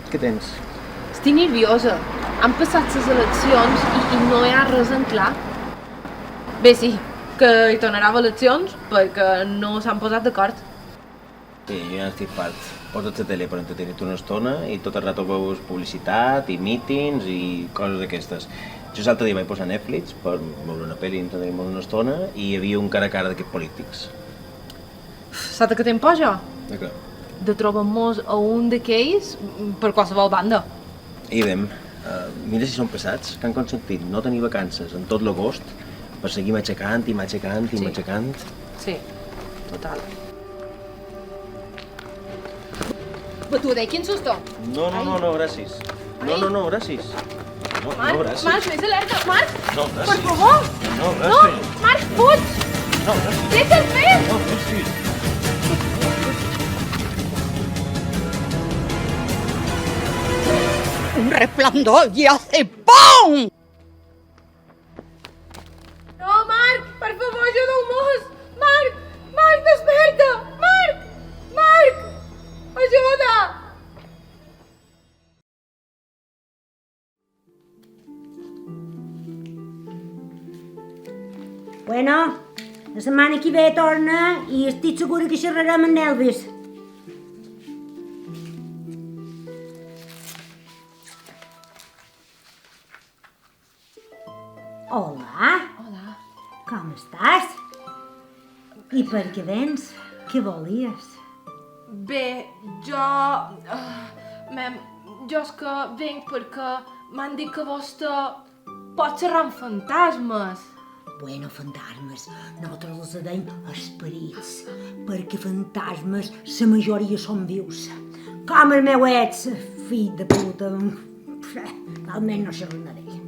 Què tens? Estic nerviosa. Han passat les eleccions i no hi ha res en clar. Bé, sí, que hi tornarà a eleccions perquè no s'han posat d'acord. Sí, jo ja estic fart. Posa't la tele per entretenir-te una estona i tot el rato veus publicitat i mítings i coses d'aquestes. Jo l'altre dia vaig posar Netflix per veure una pel·li i entretenir-me una estona i hi havia un cara a cara d'aquests polítics. Saps què te'n por jo? De què? De trobar-nos a un d'aquells per qualsevol banda. Idem. Mira si són pesats, que han consentit no tenir vacances en tot l'agost per seguir matxacant i matxacant i matxacant. Sí, total. Batuda, quin susto! No, gràcies. No, gràcies. No, gràcies. Marc, més alerta! Marc! No, gràcies. Per favor! No, gràcies. No! Marc, fuig! No, gràcies. Deixa'l fer! No, gràcies. Un resplandor y hace ¡pum! No, Marc! Per favor, ajuda-nos! Marc! Marc, desperta! Marc! Marc! Ajuda! Bueno, la setmana que ve torna i estic segura que xerrarem amb Elvis. Hola. Hola. Com estàs? I per què vens? Què volies? Bé, jo... Mem, jo és que venc perquè m'han dit que vostè pot xerrar amb fantasmes. Bueno, fantasmes, nosaltres els deim esperits, perquè fantasmes la majoria són vius. Com el meu ex, fill de puta, almenys no sé res d'ell.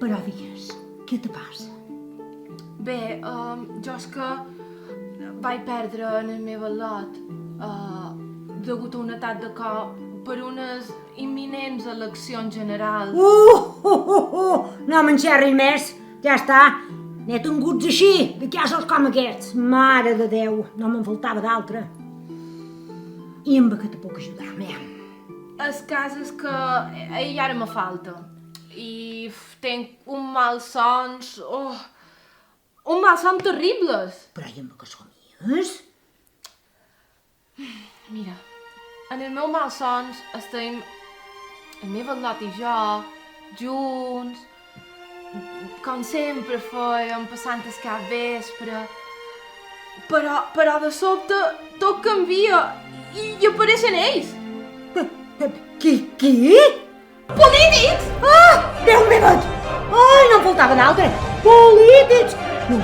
Però digues, què te passa? Bé, jo és que vaig perdre en el meu lot degut a un atac de cor per unes imminents eleccions generals. No m'enxerris més, ja està. N'he tinguts així, de casos com aquests. Mare de Déu, no me'n faltava d'altre. I amb què te puc ajudar, mea? El cas és que ell ara me falta. I tenc un malsons... un malson terribles. Però i amb què somies? Mira, en el meu malsons estem el meu al·lot i jo, junts, com sempre fèiem, passant el cap vespre. Però de sobte tot canvia i apareixen ells. Qui? Polítics! Déu meu! Ai, no em faltava d'altre! Polítics! No,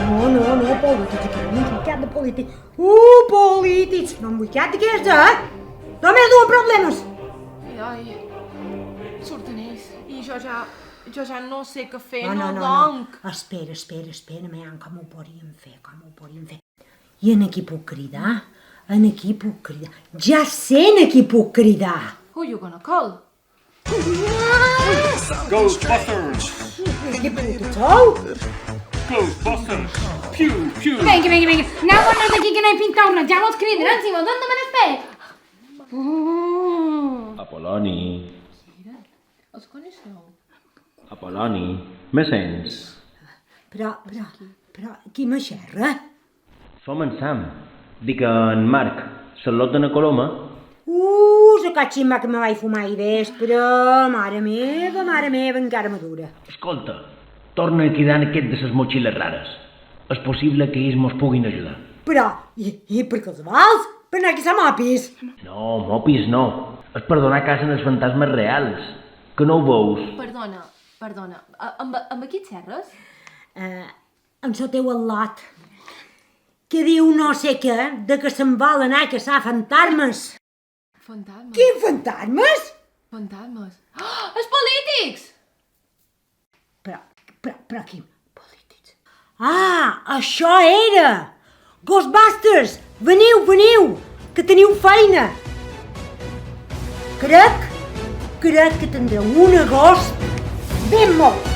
polítics, aquí no m'he ficat de polítics. Polítics! No m'he ficat d'aquesta, Només dues problemes. Ai, surten ells i jo ja no sé què fer, No. donc. Espera, mean, com ho podríem fer? I en qui puc cridar? Ja sé en qui puc cridar. Who you gonna call? Ghostbusters! Qui puc sou? Ghostbusters! Pew, pew! Vinga, aneu-vos d'aquí que no he pintat una, ja mos criden, si mos donen de fer. Apol·loni, Els coneixeu? Apol·loni, me sents? Però, qui me xerra? Som en Sam. Dic en Marc, l'ot de na Coloma. La catximba que me vaig fumar ahir vespre, mare meva, encara madura. Escolta, torna a cridar aquest de ses motxilles rares. És possible que ells mos puguin ajudar. Però, i per què els vols? Per anar aquí a mopis? No, mopis no. És per donar casa als fantasmes reals. Que no ho veus? Perdona, amb qui et xerres? En so teu al·lot, que diu no sé què, de que se'n vol anar a caçar fantasmes. Fantasmes? Quins fantasmes? Fantasmes? Els polítics! Però quin polítics? Això era! Ghostbusters! Veniu, que teniu feina! Crec que tindreu un agost ben molt.